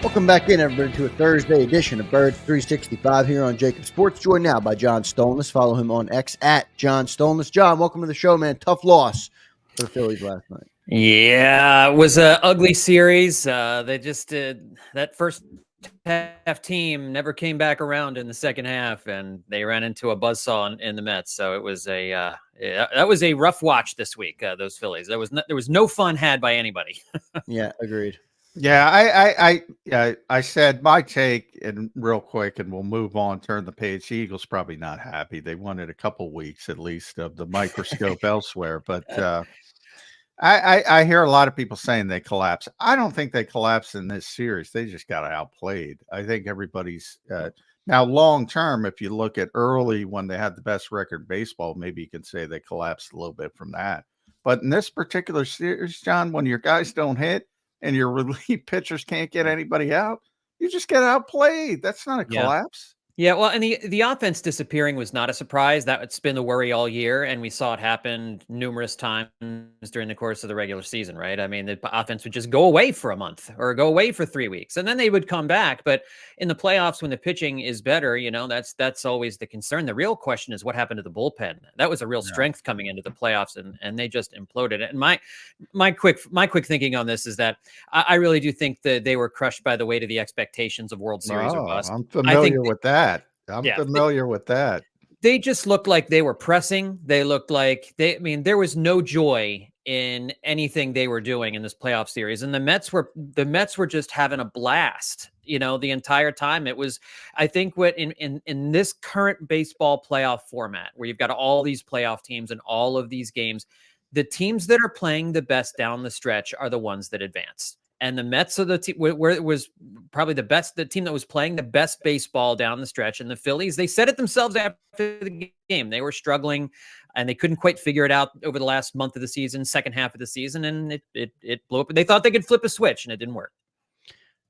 Welcome back in, everybody, to a Thursday edition of Birds 365 here on JAKIB Sports. Joined now by John Stolnis. Follow him on X at John Stolnis. John, welcome to the show, man. Tough loss for the Phillies last night. Yeah, it was an ugly series. They just that first half team never came back around in the second half, and they ran into a buzzsaw in the Mets. So it was that was a rough watch this week. Those Phillies. There was no fun had by anybody. Yeah, agreed. Yeah, I said my take and real quick, and we'll move on. Turn the page. The Eagles probably not happy. They wanted a couple weeks at least of the microscope elsewhere, but I hear a lot of people saying they collapse. I don't think they collapsed in this series. They just got outplayed. I think everybody's now long term. If you look at early when they had the best record in baseball, maybe you can say they collapsed a little bit from that. But in this particular series, John, when your guys don't hit and your relief pitchers can't get anybody out, you just get outplayed. That's not a collapse. Yeah, well, and the offense disappearing was not a surprise. That's been the worry all year, and we saw it happen numerous times during the course of the regular season, right? I mean, the offense would just go away for a month or go away for 3 weeks, and then they would come back. But in the playoffs, when the pitching is better, that's always the concern. The real question is what happened to the bullpen. That was a real strength coming into the playoffs, and they just imploded. And my quick thinking on this is that I really do think that they were crushed by the weight of the expectations of World Series or bust. I'm familiar with that. I'm familiar with that. They just looked like they were pressing. They looked like there was no joy in anything they were doing in this playoff series. And the Mets were just having a blast, the entire time. It was, I think what in this current baseball playoff format where you've got all these playoff teams and all of these games, the teams that are playing the best down the stretch are the ones that advance. And the Mets are the team where it was probably the team that was playing the best baseball down the stretch. And the Phillies, they said it themselves after the game. They were struggling and they couldn't quite figure it out over the last month of the season, second half of the season. And it blew up. They thought they could flip a switch and it didn't work.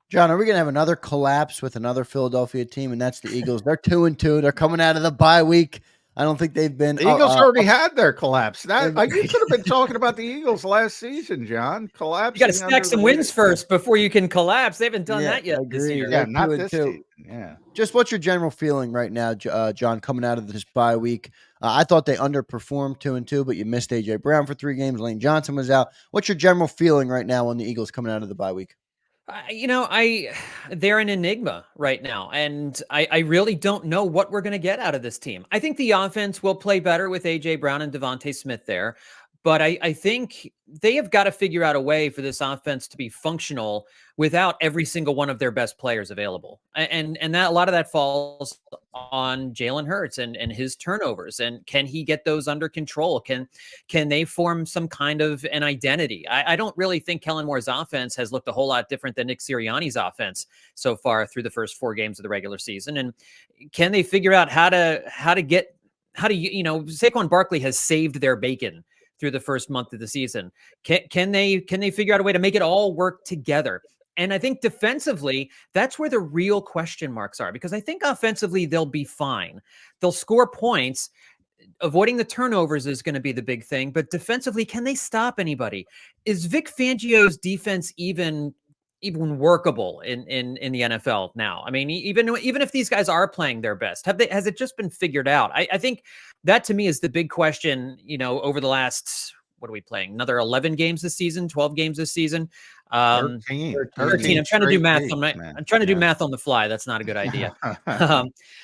John, are we going to have another collapse with another Philadelphia team? And that's the Eagles. They're 2-2. They're coming out of the bye week. I don't think they've been. The Eagles already had their collapse. You should have been talking about the Eagles last season, John. Collapse. You got to stack some wins first before you can collapse. They haven't done that yet this year. Yeah, not this season. Yeah. Just what's your general feeling right now, John, coming out of this bye week? I thought they underperformed 2-2, but you missed A.J. Brown for 3 games. Lane Johnson was out. What's your general feeling right now on the Eagles coming out of the bye week? They're an enigma right now, and I really don't know what we're going to get out of this team. I think the offense will play better with A.J. Brown and Devontae Smith there, but I think they have got to figure out a way for this offense to be functional without every single one of their best players available. And that a lot of that falls on Jalen Hurts and his turnovers. And can he get those under control? Can they form some kind of an identity? I don't really think Kellen Moore's offense has looked a whole lot different than Nick Sirianni's offense so far through the first 4 games of the regular season. And can they figure out how to Saquon Barkley has saved their bacon through the first month of the season. Can they figure out a way to make it all work together? And I think defensively, that's where the real question marks are, because I think offensively, they'll be fine. They'll score points. Avoiding the turnovers is going to be the big thing. But defensively, can they stop anybody? Is Vic Fangio's defense even workable in the NFL now? I mean, even if these guys are playing their best, has it just been figured out? I think that to me is the big question, over the last, what are we playing? Another 11 games this season, 12 games this season. 13. I'm trying to do math do math on the fly. That's not a good idea.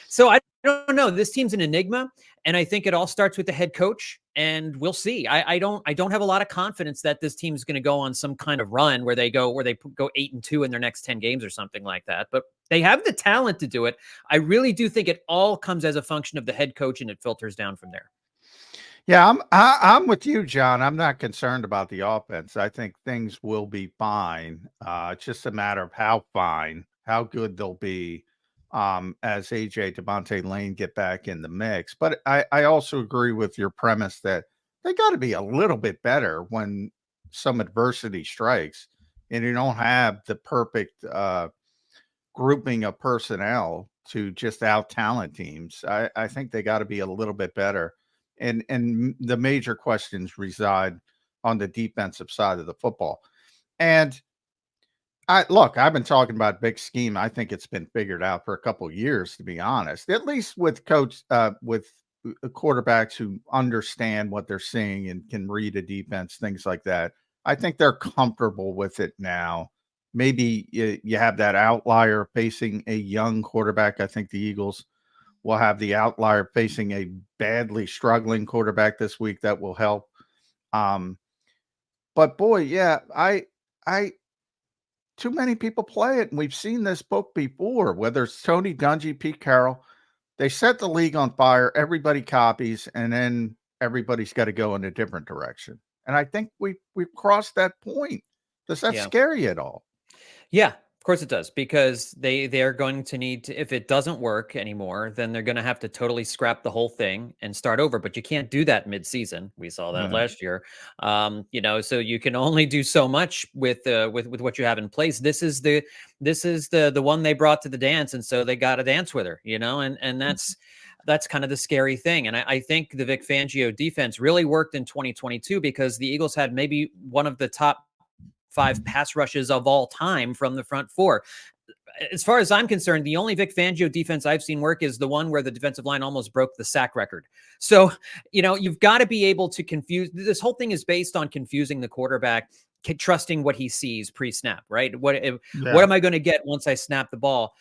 So I don't know. This team's an enigma, and I think it all starts with the head coach, and we'll see. I don't have a lot of confidence that this team's going to go on some kind of run where they go 8-2 in their next 10 games or something like that. But they have the talent to do it. I really do think it all comes as a function of the head coach, and it filters down from there. Yeah, I'm with you, John. I'm not concerned about the offense. I think things will be fine. It's just a matter of how good they'll be as AJ, Devontae, Lane get back in the mix. But I also agree with your premise that they got to be a little bit better when some adversity strikes and you don't have the perfect grouping of personnel to just out-talent teams. I think they got to be a little bit better. And the major questions reside on the defensive side of the football. And I've been talking about big scheme. I think it's been figured out for a couple of years, to be honest. At least with quarterbacks who understand what they're seeing and can read a defense, things like that. I think they're comfortable with it now. Maybe you have that outlier facing a young quarterback. I think the Eagles will have the outlier facing a badly struggling quarterback this week. That will help. Um, but boy, yeah, I too many people play it, and we've seen this book before, whether it's Tony Dungy, Pete Carroll. They set the league on fire, everybody copies, and then everybody's got to go in a different direction. And I think we've crossed that point. Does that scare you at all? Yeah, of course it does, because they're going to need to, if it doesn't work anymore, then they're going to have to totally scrap the whole thing and start over. But you can't do that mid-season. We saw that last year. So you can only do so much with what you have in place. This is the one they brought to the dance, and so they got to dance with her. And that's kind of the scary thing. And I think the Vic Fangio defense really worked in 2022 because the Eagles had maybe one of the top 5 pass rushes of all time from the front 4. As far as I'm concerned, the only Vic Fangio defense I've seen work is the one where the defensive line almost broke the sack record. So, you've got to be able to confuse. This whole thing is based on confusing the quarterback, trusting what he sees pre-snap, right? What am I going to get once I snap the ball?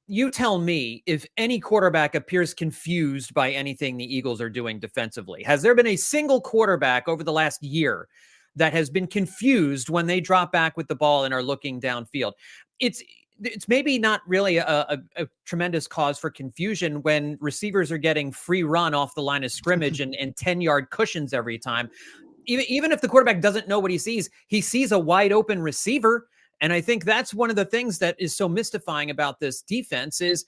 You tell me if any quarterback appears confused by anything the Eagles are doing defensively. Has there been a single quarterback over the last year that has been confused when they drop back with the ball and are looking downfield? It's maybe not really a tremendous cause for confusion when receivers are getting free run off the line of scrimmage and 10-yard cushions every time. Even if the quarterback doesn't know what he sees a wide open receiver. And I think that's one of the things that is so mystifying about this defense is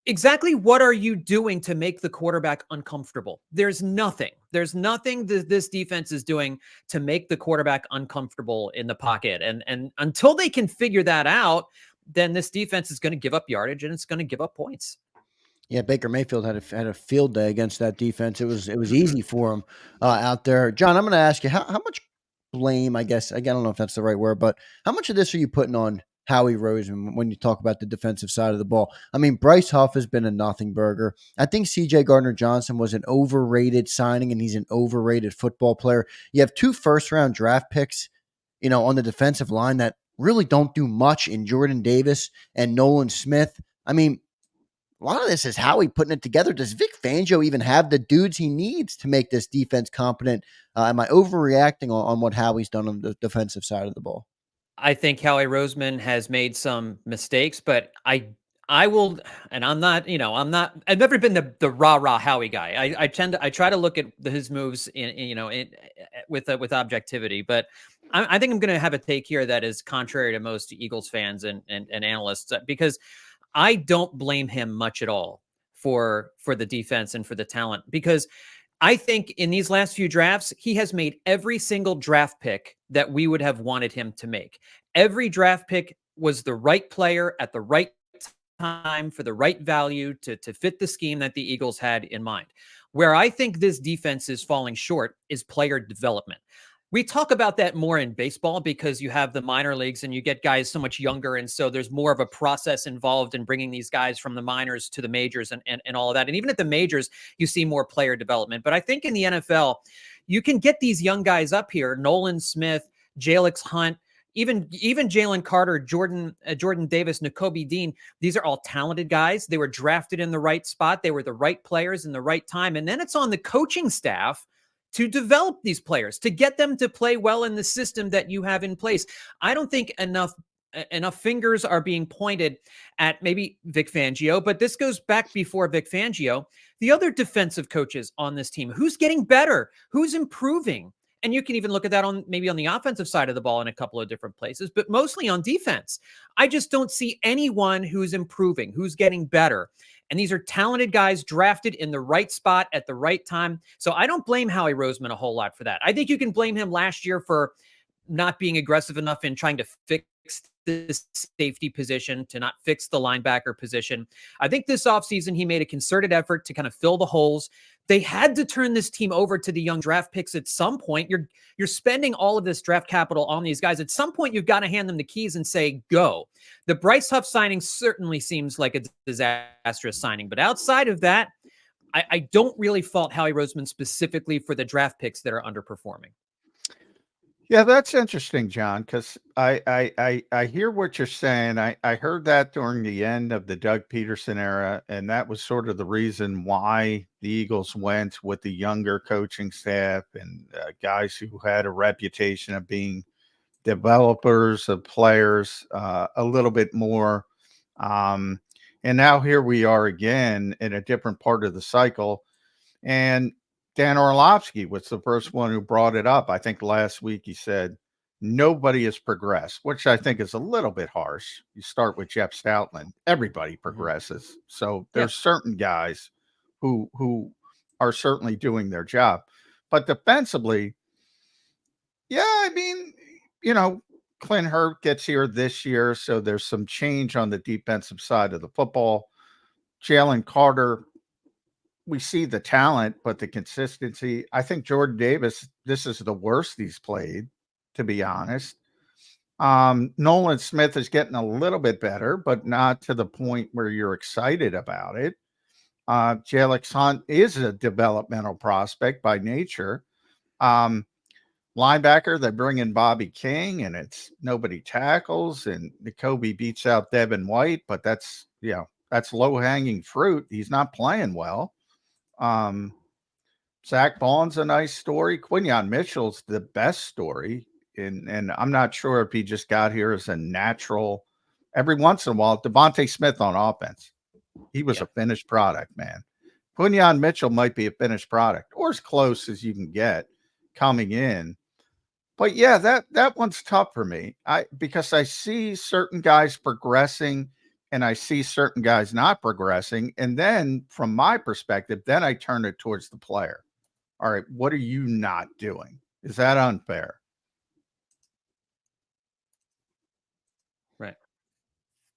exactly what are you doing to make the quarterback uncomfortable? There's nothing that this defense is doing to make the quarterback uncomfortable in the pocket. And until they can figure that out, then this defense is going to give up yardage and it's going to give up points. Yeah, Baker Mayfield had a field day against that defense. It was easy for him out there. John, I'm going to ask you how much blame, I guess, again, I don't know if that's the right word, but how much of this are you putting on Howie Roseman when you talk about the defensive side of the ball? I mean, Bryce Huff has been a nothing burger. I think C.J. Gardner-Johnson was an overrated signing, and he's an overrated football player. You have 2 first-round draft picks, on the defensive line that really don't do much in Jordan Davis and Nolan Smith. I mean, a lot of this is Howie putting it together. Does Vic Fangio even have the dudes he needs to make this defense competent? Am I overreacting on what Howie's done on the defensive side of the ball? I think Howie Roseman has made some mistakes, but I will, and I'm not, I've never been the rah Howie guy. I try to look at his moves with objectivity, but I think I'm going to have a take here that is contrary to most Eagles fans and analysts, because I don't blame him much at all for the defense and for the talent, because I think in these last few drafts, he has made every single draft pick that we would have wanted him to make. Every draft pick was the right player at the right time for the right value to fit the scheme that the Eagles had in mind. Where I think this defense is falling short is player development. We talk about that more in baseball because you have the minor leagues and you get guys so much younger. And so there's more of a process involved in bringing these guys from the minors to the majors and all of that. And even at the majors, you see more player development. But I think in the NFL, you can get these young guys up here, Nolan Smith, Jalix Hunt, even Jalen Carter, Jordan Davis, Nakobe Dean. These are all talented guys. They were drafted in the right spot. They were the right players in the right time. And then it's on the coaching staff to develop these players, to get them to play well in the system that you have in place. I don't think enough fingers are being pointed at maybe Vic Fangio, but this goes back before Vic Fangio. The other defensive coaches on this team, who's getting better, who's improving. And you can even look at that on maybe on the offensive side of the ball in a couple of different places, but mostly on defense. I just don't see anyone who's improving, who's getting better. And these are talented guys drafted in the right spot at the right time. So I don't blame Howie Roseman a whole lot for that. I think you can blame him last year for not being aggressive enough in trying to fix this safety position, to not fix the linebacker position. I think this offseason he made a concerted effort to kind of fill the holes. They had to turn this team over to the young draft picks at some point. You're spending all of this draft capital on these guys. At some point, you've got to hand them the keys and say, go. The Bryce Huff signing certainly seems like a disastrous signing. But outside of that, I don't really fault Howie Roseman specifically for the draft picks that are underperforming. Yeah, that's interesting, John, because I hear what you're saying. I heard that during the end of the Doug Peterson era, and that was sort of the reason why the Eagles went with the younger coaching staff and guys who had a reputation of being developers of players a little bit more. And now here we are again in a different part of the cycle. And Dan Orlovsky was the first one who brought it up. I think last week he said, nobody has progressed, which I think is a little bit harsh. You start with Jeff Stoutland. Everybody progresses. So there's certain guys who are certainly doing their job. But defensively, yeah, I mean, Clint Hurt gets here this year, so there's some change on the defensive side of the football. Jalen Carter, we see the talent, but the consistency. I think Jordan Davis, this is the worst he's played, to be honest. Nolan Smith is getting a little bit better, but not to the point where you're excited about it. Jalix Hunt is a developmental prospect by nature. Linebacker, they bring in Bobby King, and it's nobody tackles, and N'Kobe beats out Devin White, but that's low-hanging fruit. He's not playing well. Zach Vaughn's a nice story. Quinyon Mitchell's the best story, and I'm not sure if he just got here as a natural. Every once in a while, Devontae Smith on offense, he was a finished product, man. Quinyon Mitchell might be a finished product, or as close as you can get coming in. But yeah, that one's tough for me. Because I see certain guys progressing and I see certain guys not progressing. And then from my perspective, then I turn it towards the player. All right, what are you not doing? Is that unfair? Right.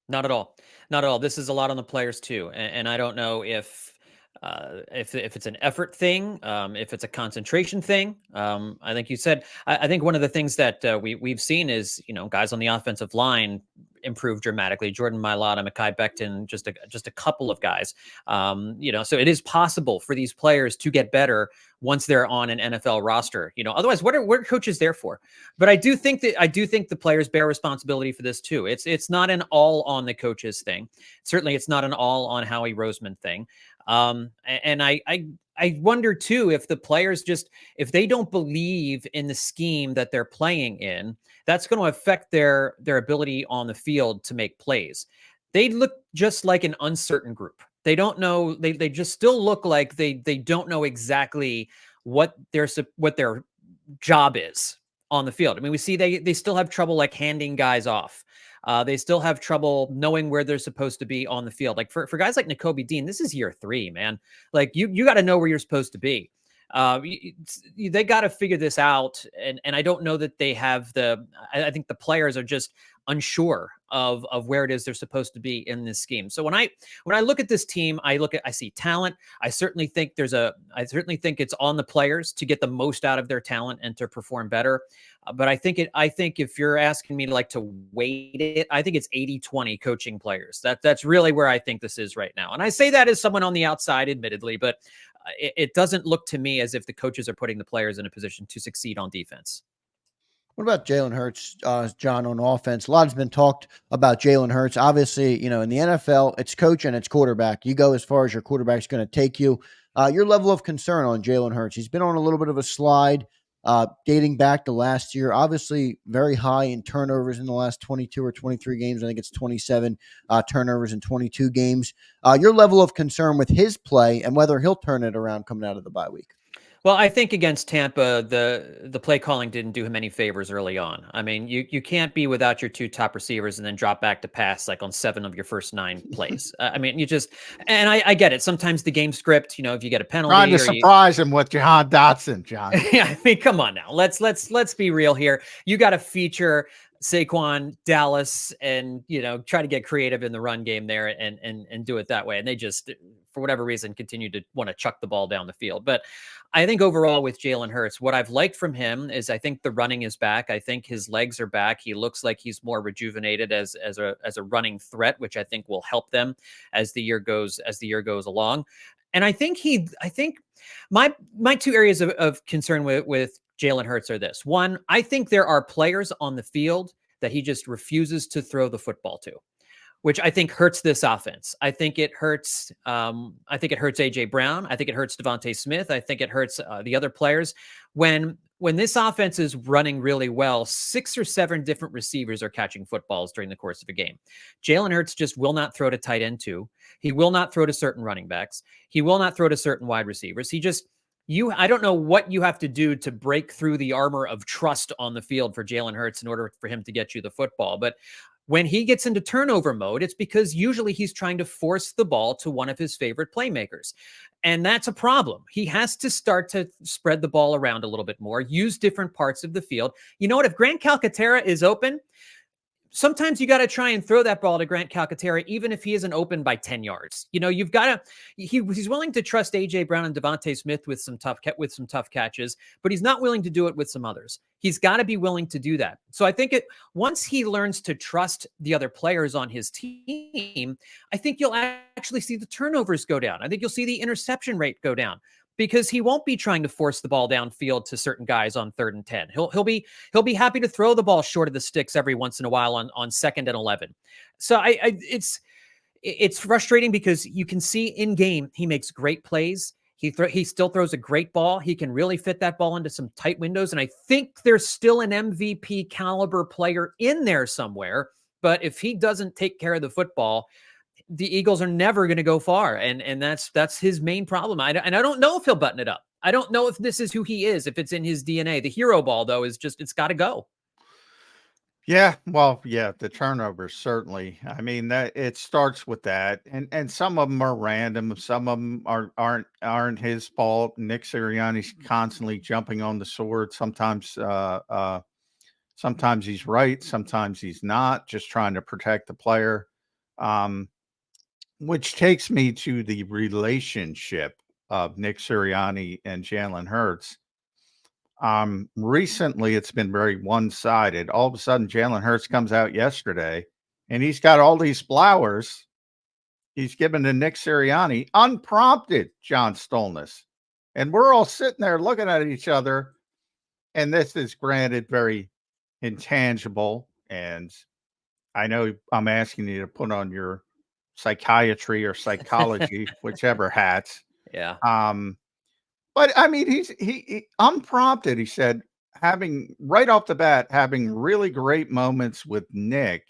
Not at all. Not at all. This is a lot on the players too. And I don't know if it's an effort thing, if it's a concentration thing. I think you said, I think one of the things that we've seen is, guys on the offensive line improve dramatically. Jordan Mailata, Mekhi Becton, just a couple of guys. So it is possible for these players to get better once they're on an NFL roster. Otherwise, what are coaches there for? But I do think the players bear responsibility for this too. It's not an all on the coaches thing. Certainly, it's not an all on Howie Roseman thing. And I wonder too, if the players if they don't believe in the scheme that they're playing in, that's going to affect their ability on the field to make plays. They look just like an uncertain group. They don't know. They just still look like they don't know exactly what their job is on the field. I mean, we see they still have trouble like handing guys off. They still have trouble knowing where they're supposed to be on the field. Like for guys like N'Kobe Dean, this is year 3, man. Like you got to know where you're supposed to be. They got to figure this out. And I don't know that they have I think the players are just unsure of where it is they're supposed to be in this scheme. So when I look at this team, I see talent. I certainly think it's on the players to get the most out of their talent and to perform better. But I think if you're asking me to weight it, I think it's 80-20 coaching players. That's really where I think this is right now. And I say that as someone on the outside, admittedly, but it doesn't look to me as if the coaches are putting the players in a position to succeed on defense. What about Jalen Hurts, John, on offense? A lot has been talked about Jalen Hurts. Obviously, in the NFL, it's coach and it's quarterback. You go as far as your quarterback's going to take you. Your level of concern on Jalen Hurts. He's been on a little bit of a slide dating back to last year. Obviously, very high in turnovers in the last 22 or 23 games. I think it's 27 turnovers in 22 games. Your level of concern with his play and whether he'll turn it around coming out of the bye week. Well, I think against Tampa, the play calling didn't do him any favors early on. I mean, you can't be without your two top receivers and then drop back to pass like on 7 of your first 9 plays. I mean, you just, and I get it. Sometimes the game script, if you get a Trying penalty to or you, surprise him with Jahan Dotson, John. yeah, I mean, come on now. Let's be real here. You got to feature Saquon, Dallas, and try to get creative in the run game there and do it that way. And they just, for whatever reason, continue to want to chuck the ball down the field. But I think overall with Jalen Hurts, what I've liked from him is I think the running is back. I think his legs are back. He looks like he's more rejuvenated as a running threat, which I think will help them as the year goes along. And I think my 2 areas of concern with Jalen Hurts are this. One, I think there are players on the field that he just refuses to throw the football to, which I think hurts this offense. I think it hurts. I think it hurts AJ Brown. I think it hurts Devontae Smith. I think it hurts the other players. When this offense is running really well, 6 or 7 different receivers are catching footballs during the course of a game. Jalen Hurts just will not throw to tight end 2. He will not throw to certain running backs. He will not throw to certain wide receivers. I don't know what you have to do to break through the armor of trust on the field for Jalen Hurts in order for him to get you the football. But when he gets into turnover mode, it's because usually he's trying to force the ball to one of his favorite playmakers. And that's a problem. He has to start to spread the ball around a little bit more, use different parts of the field. You know what? If Grant Calcaterra is open, sometimes you got to try and throw that ball to Grant Calcaterra, even if he isn't open by 10 yards. You've got to, he's willing to trust AJ Brown and Devontae Smith with some tough catches, but he's not willing to do it with some others. He's got to be willing to do that. So I think once he learns to trust the other players on his team, I think you'll actually see the turnovers go down. I think you'll see the interception rate go down, because he won't be trying to force the ball downfield to certain guys on 3rd and 10. He'll be happy to throw the ball short of the sticks every once in a while on 2nd and 11. So it's frustrating because you can see in game he makes great plays. He still throws a great ball. He can really fit that ball into some tight windows, and I think there's still an MVP caliber player in there somewhere. But if he doesn't take care of the football, the Eagles are never going to go far. And that's his main problem. I don't know if he'll button it up. I don't know if this is who he is, if it's in his DNA. The hero ball, though, is just, it's got to go. Yeah, well, yeah, the turnovers certainly. I mean, that it starts with that, and some of them are random. Some of them aren't his fault. Nick Sirianni's constantly jumping on the sword. Sometimes he's right, sometimes he's not. Just trying to protect the player. Which takes me to the relationship of Nick Sirianni and Jalen Hurts. Recently, it's been very one-sided. All of a sudden, Jalen Hurts comes out yesterday, and he's got all these flowers he's given to Nick Sirianni, unprompted, John Stolnis. And we're all sitting there looking at each other, and this is granted very intangible, and I know I'm asking you to put on your psychiatry or psychology, whichever hats. Yeah. But I mean, he unprompted, he said, having right off the bat, having really great moments with Nick.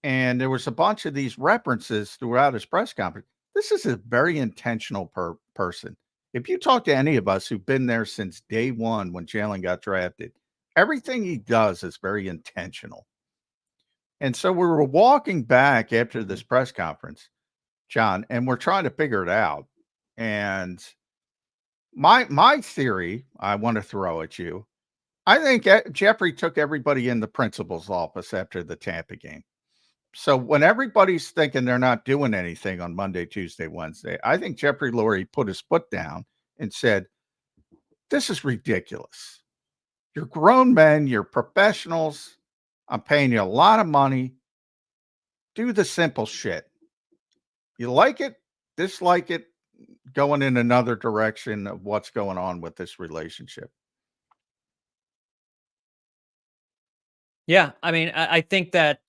And there was a bunch of these references throughout his press conference. This is a very intentional person. If you talk to any of us who've been there since day one when Jalen got drafted, everything he does is very intentional. And so we were walking back after this press conference, John, and we're trying to figure it out. And my theory I want to throw at you, I think Jeffrey took everybody in the principal's office after the Tampa game. So when everybody's thinking they're not doing anything on Monday, Tuesday, Wednesday, I think Jeffrey Lurie put his foot down and said, this is ridiculous. You're grown men, you're professionals. I'm paying you a lot of money. Do the simple shit. You like it, dislike it, going in another direction of what's going on with this relationship. Yeah. I mean, I think that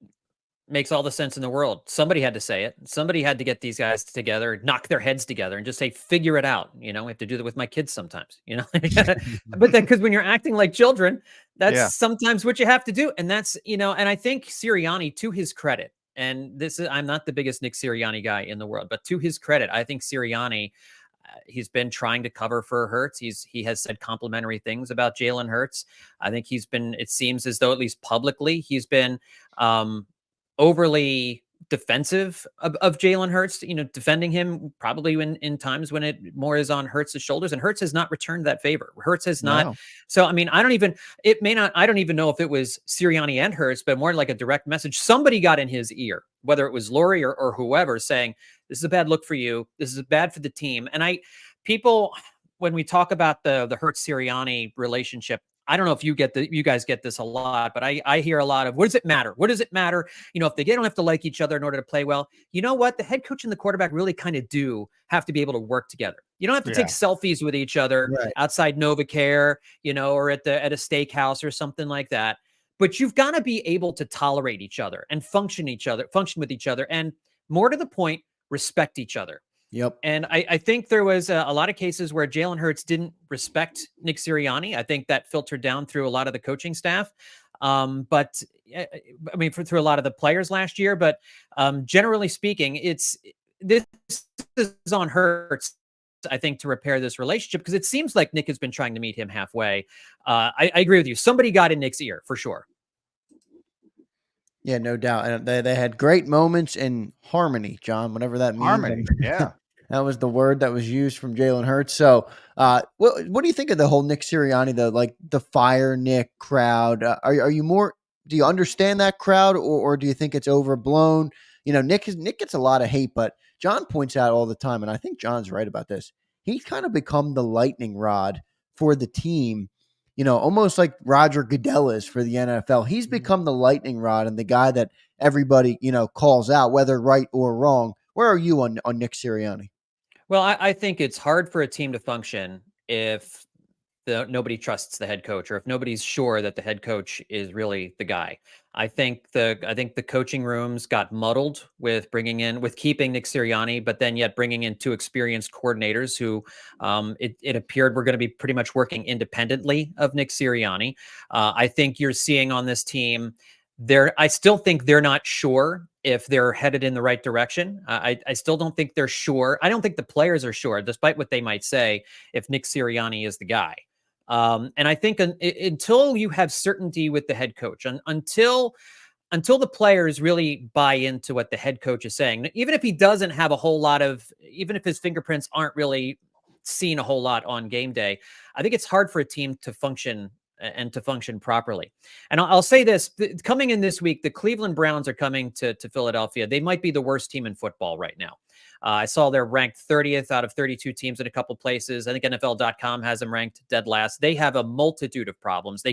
makes all the sense in the world. Somebody had to say it. Somebody had to get these guys together, knock their heads together and just say, figure it out. We have to do that with my kids sometimes, but then, because when you're acting like children, that's sometimes what you have to do. And that's, and I think Sirianni, to his credit, and I'm not the biggest Nick Sirianni guy in the world, but to his credit, I think Sirianni He's been trying to cover for Hurts. He has said complimentary things about Jalen Hurts. I think it seems as though, at least publicly, he's been overly defensive of Jalen Hurts, defending him probably in times when it more is on Hurts' shoulders, and Hurts has not returned that favor. Hurts has not. No. So, I mean, I don't even know if it was Sirianni and Hurts, but more like a direct message. Somebody got in his ear, whether it was Lurie or whoever, saying, this is a bad look for you. This is bad for the team. And people, when we talk about the Hurts Sirianni relationship, I don't know if you guys get this a lot, but I hear a lot of, what does it matter? What does it matter? If they don't have to like each other in order to play well, you know what? The head coach and the quarterback really kind of do have to be able to work together. You don't have to take selfies with each other outside NovaCare, or at a steakhouse or something like that. But you've got to be able to tolerate each other and function with each other. And more to the point, respect each other. Yep. And I think there was a lot of cases where Jalen Hurts didn't respect Nick Sirianni. I think that filtered down through a lot of the coaching staff. But I mean, through a lot of the players last year. But generally speaking, this is on Hurts, I think, to repair this relationship, because it seems like Nick has been trying to meet him halfway. I agree with you. Somebody got in Nick's ear for sure. Yeah, no doubt. And they had great moments in harmony, John, whatever that means. Harmony, yeah. That was the word that was used from Jalen Hurts. So what do you think of the whole Nick Sirianni, the fire Nick crowd? Are you more, do you understand that crowd, or do you think it's overblown? Nick gets a lot of hate, but John points out all the time, and I think John's right about this. He's kind of become the lightning rod for the team. Almost like Roger Goodell is for the NFL. He's become the lightning rod and the guy that everybody, calls out, whether right or wrong. Where are you on Nick Sirianni? Well, I think it's hard for a team to function if nobody trusts the head coach, or if nobody's sure that the head coach is really the guy. I think the coaching rooms got muddled with keeping Nick Sirianni, but then yet bringing in two experienced coordinators who it appeared were going to be pretty much working independently of Nick Sirianni. I think you're seeing on this team, I still think they're not sure if they're headed in the right direction. I still don't think they're sure. I don't think the players are sure, despite what they might say, if Nick Sirianni is the guy. And I think until you have certainty with the head coach, until the players really buy into what the head coach is saying, even if he doesn't have a whole lot even if his fingerprints aren't really seen a whole lot on game day, I think it's hard for a team to function and to function properly. And I'll say this, coming in this week, the Cleveland Browns are coming to Philadelphia. They might be the worst team in football right now. I saw they're ranked 30th out of 32 teams in a couple places. I think NFL.com has them ranked dead last. They have a multitude of problems.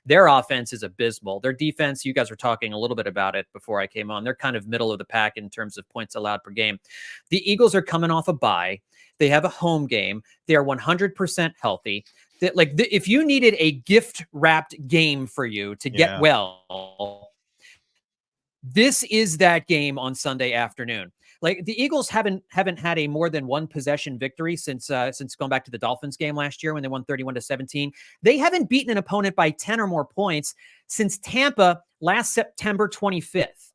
Their offense is abysmal. Their defense, you guys were talking a little bit about it before I came on. They're kind of middle of the pack in terms of points allowed per game. The Eagles are coming off a bye. They have a home game. They are 100% healthy. If you needed a gift-wrapped game for you to get well, this is that game on Sunday afternoon. Like, the Eagles haven't had a more than one possession victory since going back to the Dolphins game last year when they won 31-17. They haven't beaten an opponent by 10 or more points since Tampa last September 25th.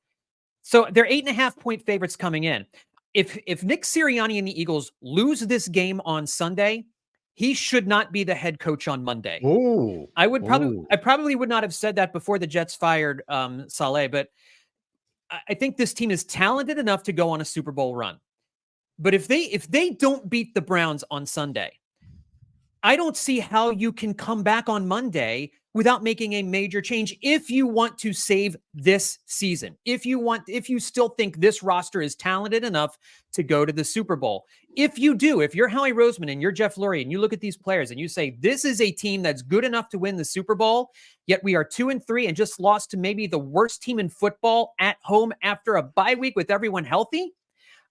So they're 8.5-point favorites coming in. If Nick Sirianni and the Eagles lose this game on Sunday, he should not be the head coach on Monday. Ooh. I probably would not have said that before the Jets fired Saleh, but I think this team is talented enough to go on a Super Bowl run. But if they don't beat the Browns on Sunday, I don't see how you can come back on Monday without making a major change if you want to save this season. If you still think this roster is talented enough to go to the Super Bowl. If you're Howie Roseman and you're Jeff Lurie and you look at these players and you say, this is a team that's good enough to win the Super Bowl, yet we are 2-3 and just lost to maybe the worst team in football at home after a bye week with everyone healthy,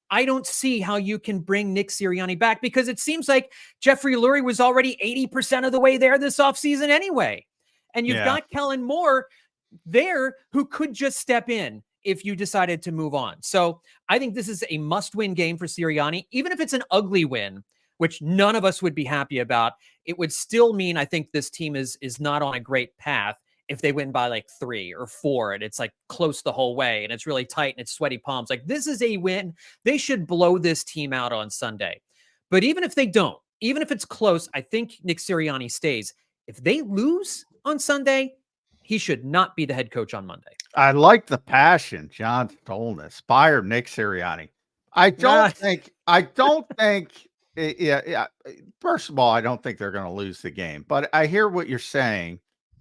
I don't see how you can bring Nick Sirianni back, because it seems like Jeffrey Lurie was already 80% of the way there this offseason anyway. And you've got Kellen Moore there who could just step in if you decided to move on. So I think this is a must-win game for Sirianni. Even if it's an ugly win, which none of us would be happy about, it would still mean I think this team is not on a great path if they win by like 3 or 4 and it's like close the whole way and it's really tight and it's sweaty palms. Like, this is a win. They should blow this team out on Sunday. But even if they don't, even if it's close, I think Nick Sirianni stays. If they lose on Sunday, he should not be the head coach on Monday. I like the passion, John Stolnis. Fire Nick Sirianni. I don't think. Yeah. First of all, I don't think they're going to lose the game. But I hear what you're saying.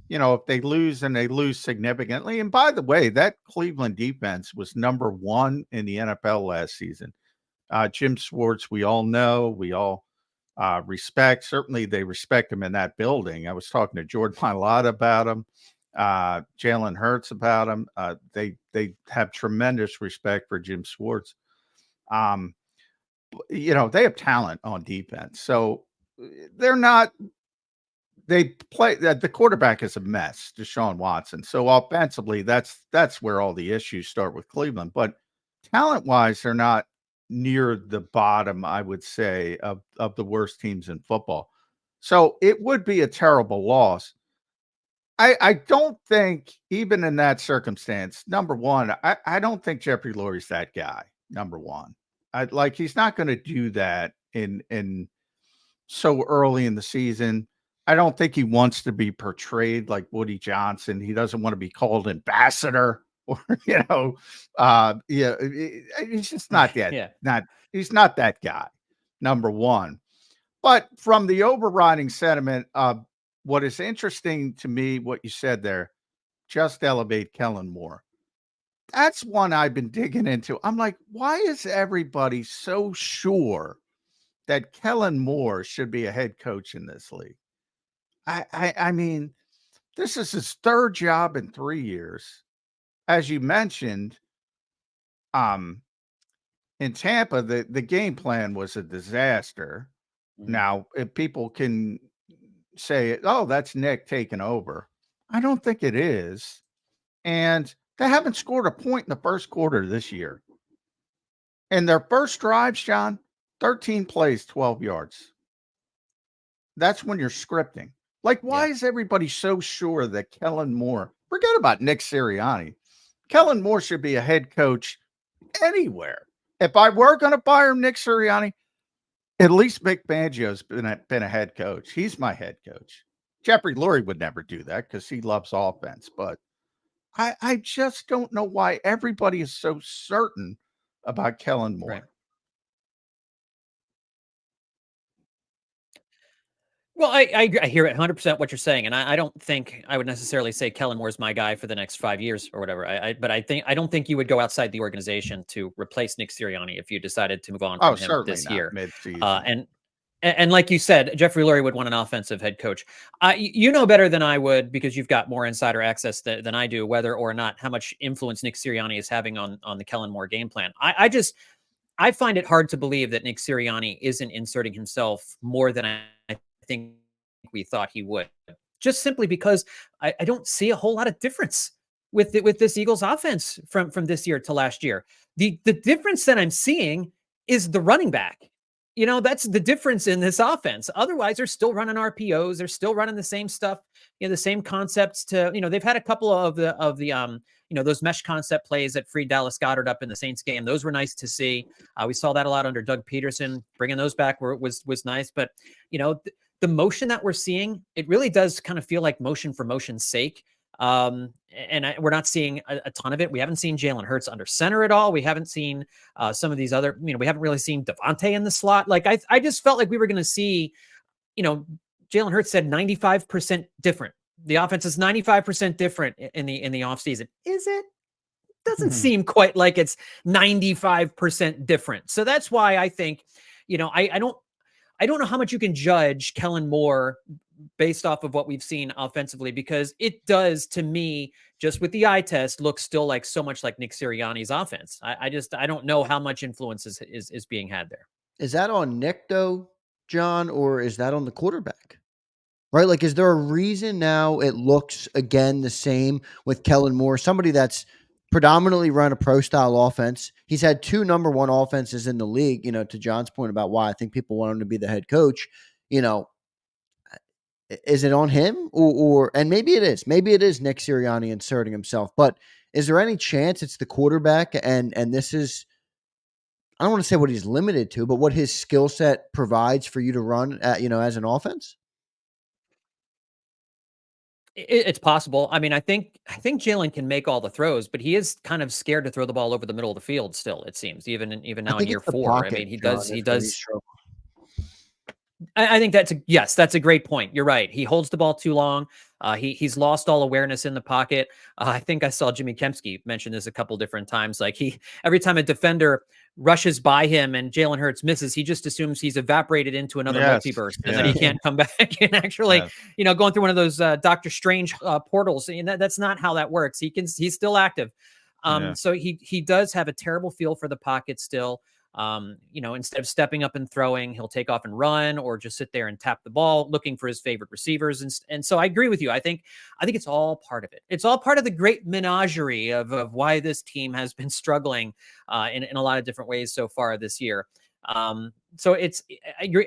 If they lose and they lose significantly. And by the way, that Cleveland defense was #1 in the NFL last season. Jim Schwartz, we all know, we all respect. Certainly, they respect him in that building. I was talking to Jordan Mailata about him. Jalen Hurts about him. They have tremendous respect for Jim Schwartz. They have talent on defense, so they're not. They play that the quarterback is a mess, Deshaun Watson. So offensively, that's where all the issues start with Cleveland. But talent wise, they're not near the bottom, I would say, of the worst teams in football. So it would be a terrible loss. I don't think, even in that circumstance, number one, I don't think Jeffrey Lurie's that guy. Number one, he's not going to do that in so early in the season. I don't think he wants to be portrayed like Woody Johnson. He doesn't want to be called ambassador or he's just not that. He's not that guy. Number one, but from the overriding sentiment of what is interesting to me, what you said there, just elevate Kellen Moore. That's one I've been digging into. I'm like, why is everybody so sure that Kellen Moore should be a head coach in this league? I mean, this is his third job in 3 years. As you mentioned, in Tampa, the game plan was a disaster. Mm-hmm. Now, if people can say, oh, that's Nick taking over, I don't think it is. And they haven't scored a point in the first quarter this year. And their first drives, John, 13 plays, 12 yards. That's when you're scripting. Like, why is everybody so sure that Kellen Moore, forget about Nick Sirianni, Kellen Moore should be a head coach anywhere. If I were going to fire Nick Sirianni, at least Vic Fangio's been a head coach. He's my head coach. Jeffrey Lurie would never do that because he loves offense. But I just don't know why everybody is so certain about Kellen Moore. Right. Well, I hear it 100% what you're saying, and I don't think I would necessarily say Kellen Moore's my guy for the next 5 years or whatever. But I don't think you would go outside the organization to replace Nick Sirianni if you decided to move on from him this year. And like you said, Jeffrey Lurie would want an offensive head coach. You know better than I would because you've got more insider access than I do, whether or not how much influence Nick Sirianni is having on the Kellen Moore game plan. I find it hard to believe that Nick Sirianni isn't inserting himself more than I think we thought he would, just simply because I don't see a whole lot of difference with this Eagles offense from this year to last year. The difference that I'm seeing is the running back. That's the difference in this offense. Otherwise, they're still running RPOs. They're still running the same stuff, the same concepts they've had a couple of the those mesh concept plays that freed Dallas Goedert up in the Saints game. Those were nice to see. We saw that a lot under Doug Peterson. Bringing those back was nice. But, the motion that we're seeing, it really does kind of feel like motion for motion's sake. We're not seeing a ton of it. We haven't seen Jalen Hurts under center at all. We haven't seen some of these other, we haven't really seen Devontae in the slot. Like I just felt like we were going to see, Jalen Hurts said 95% different. The offense is 95% different in the offseason. Is it? Doesn't seem quite like it's 95% different. So that's why I think, I don't know how much you can judge Kellen Moore based off of what we've seen offensively, because it does, to me, just with the eye test, look still like so much like Nick Sirianni's offense. I don't know how much influence is being had there. Is that on Nick though, John, or is that on the quarterback? Right? Like, is there a reason now it looks again the same with Kellen Moore, somebody that's predominantly run a pro style offense? He's had 2 number 1 offenses in the league, to John's point about why I think people want him to be the head coach. Is it on him or and maybe it is Nick Sirianni inserting himself, but is there any chance it's the quarterback and this is I don't want to say what he's limited to, but what his skill set provides for you to run as an offense? It's possible. I mean, I think Jalen can make all the throws, but he is kind of scared to throw the ball over the middle of the field still, it seems, even I now in think year it's the 4. I pocket, mean, he John, does is where he's struggling. I think that's a great point. You're right. He holds the ball too long. He's lost all awareness in the pocket. I think I saw Jimmy Kempski mention this a couple different times. Like every time a defender rushes by him and Jalen Hurts misses, he just assumes he's evaporated into another Yes. multiverse and Yeah. that he can't come back. And actually, Yeah. Going through one of those Doctor Strange portals. And that's not how that works. He's still active. Yeah. So he does have a terrible feel for the pocket still. Instead of stepping up and throwing, he'll take off and run or just sit there and tap the ball, looking for his favorite receivers. And so I agree with you. I think it's all part of it. It's all part of the great menagerie of why this team has been struggling in a lot of different ways so far this year. So you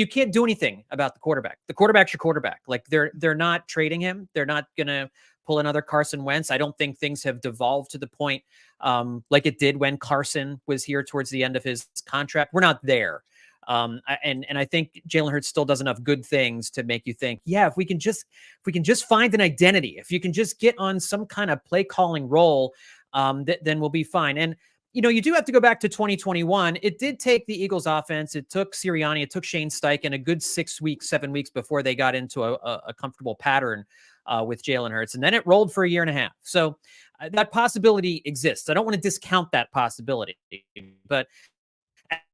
can't do anything about the quarterback. The quarterback's your quarterback. Like they're not trading him. They're not going to pull another Carson Wentz. I don't think things have devolved to the point like it did when Carson was here towards the end of his contract. We're not there. And I think Jalen Hurts still does enough good things to make you think, yeah, if we can just find an identity, if you can just get on some kind of play calling role, then we'll be fine. And you do have to go back to 2021. It did take the Eagles offense. It took Sirianni. It took Shane Steichen a good 7 weeks before they got into a comfortable pattern with Jalen Hurts. And then it rolled for a year and a half. So that possibility exists. I don't want to discount that possibility, but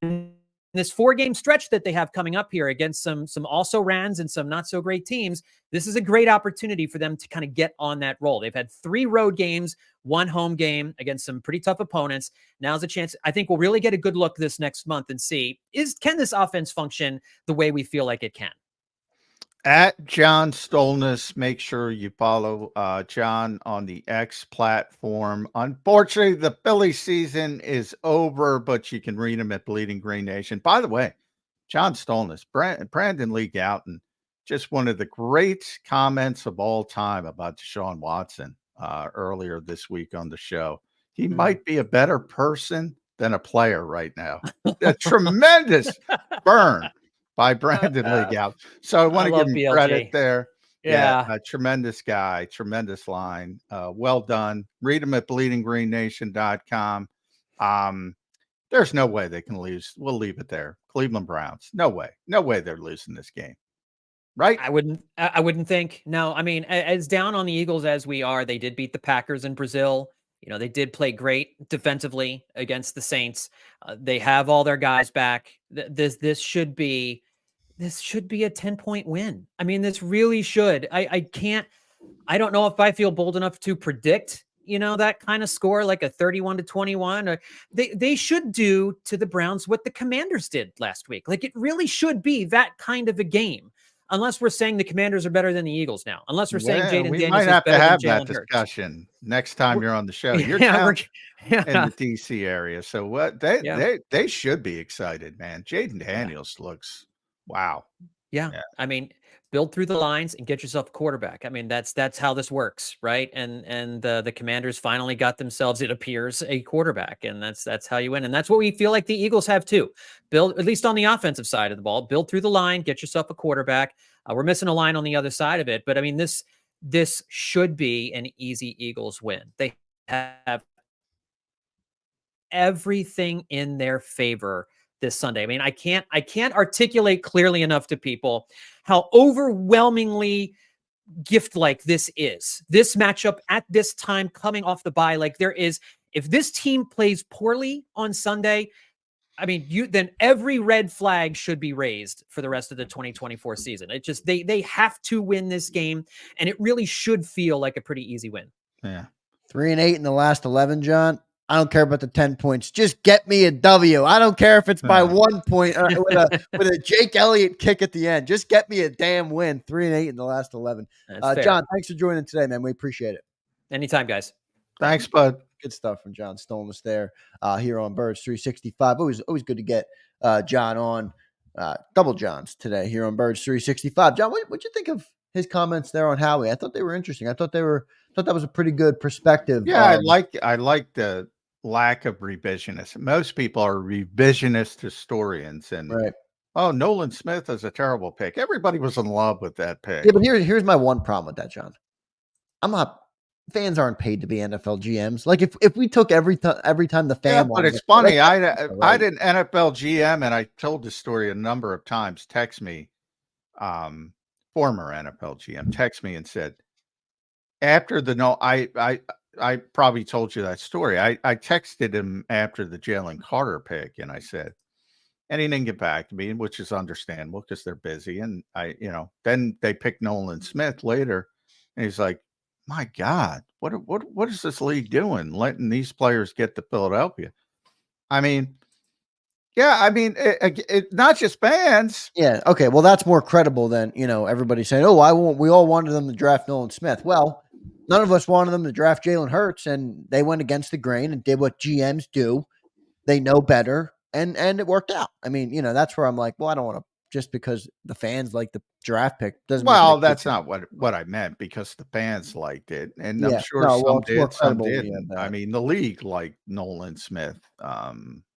this 4-game stretch that they have coming up here against some also rans and some not so great teams, this is a great opportunity for them to kind of get on that roll. They've had 3 road games, 1 home game against some pretty tough opponents. Now's a chance. I think we'll really get a good look this next month and see, can this offense function the way we feel like it can? At John Stolnis, make sure you follow John on the X platform. Unfortunately, the Philly season is over, but you can read him at Bleeding Green Nation. By the way, John Stolnis, Brandon Lee Gouton, just one of the great comments of all time about Deshaun Watson earlier this week on the show. He might be a better person than a player right now. A tremendous burn by Brandon Lee Gouton. So I want to give him BLG. credit there. Yeah. A tremendous guy, tremendous line. Well done. Read him at bleedinggreennation.com. There's no way they can lose. We'll leave it there. Cleveland Browns. No way. No way they're losing this game. Right? I wouldn't think. No, I mean, as down on the Eagles as we are, they did beat the Packers in Brazil. They did play great defensively against the Saints. They have all their guys back. This should be a 10-point win. I mean, this really should. I don't know if I feel bold enough to predict, that kind of score, like a 31-21. Or they should do to the Browns what the Commanders did last week. Like, it really should be that kind of a game. Unless we're saying the Commanders are better than the Eagles now. Unless we're saying Jaden Daniels might have is better to have than that Jalen Hurts. discussion next time you're on the show. You're Yeah, down in the DC area. So what they should be excited, man. Jaden Daniels looks wow. Yeah. I mean, build through the lines and get yourself a quarterback. I mean, that's how this works, right? And the Commanders finally got themselves, it appears, a quarterback, and that's how you win. And that's what we feel like the Eagles have too. Build, at least on the offensive side of the ball, build through the line, get yourself a quarterback. We're missing a line on the other side of it, but I mean, this should be an easy Eagles win. They have everything in their favor this Sunday. I mean, I can't articulate clearly enough to people how overwhelmingly gift-like this is. This matchup at this time coming off the bye, like there is, if this team plays poorly on Sunday, I mean, then every red flag should be raised for the rest of the 2024 season. It just, they have to win this game, and it really should feel like a pretty easy win. Yeah. 3-8 in the last 11, John. I don't care about the 10 points. Just get me a W. I don't care if it's by 1 point with a Jake Elliott kick at the end. Just get me a damn win. 3-8 in the last 11. John, thanks for joining today, man. We appreciate it. Anytime, guys. Thanks, bud. Good stuff from John Stolnis there here on Birds 365. Always good to get John on. Double Johns today here on Birds 365. John, what'd you think of his comments there on Howie? I thought they were interesting. I thought that was a pretty good perspective. Yeah, I like the lack of revisionist. Most people are revisionist historians, and Right. oh, Nolan Smith is a terrible pick. Everybody was in love with that pick. Yeah, but here's my one problem with that, John. I'm not. Fans aren't paid to be NFL GMs. Like if we took every time the Yeah, fan but wanted it's to, like, funny. I right. did an NFL GM, and I told this story a number of times. Text me, former NFL GM, text me and said, after the no, I probably told you that story. I texted him after the Jalen Carter pick, and I said, and he didn't get back to me, which is understandable because they're busy. And then they picked Nolan Smith later, and he's like, "My God, what is this league doing, letting these players get to Philadelphia?" I mean, yeah, I mean, not just fans. Yeah. Okay. Well, that's more credible than everybody saying, "Oh, I won't." We all wanted them to draft Nolan Smith. Well, none of us wanted them to draft Jalen Hurts, and they went against the grain and did what GMs do. They know better, and it worked out. I mean, that's where I'm like, well, I don't want to just because the fans like the draft pick doesn't make it a Well, good that's pick. not what I meant, because the fans liked it, and I'm Yeah. sure No. Well, some it's more did, some credible when you have didn't. I that. mean, the league liked Nolan Smith.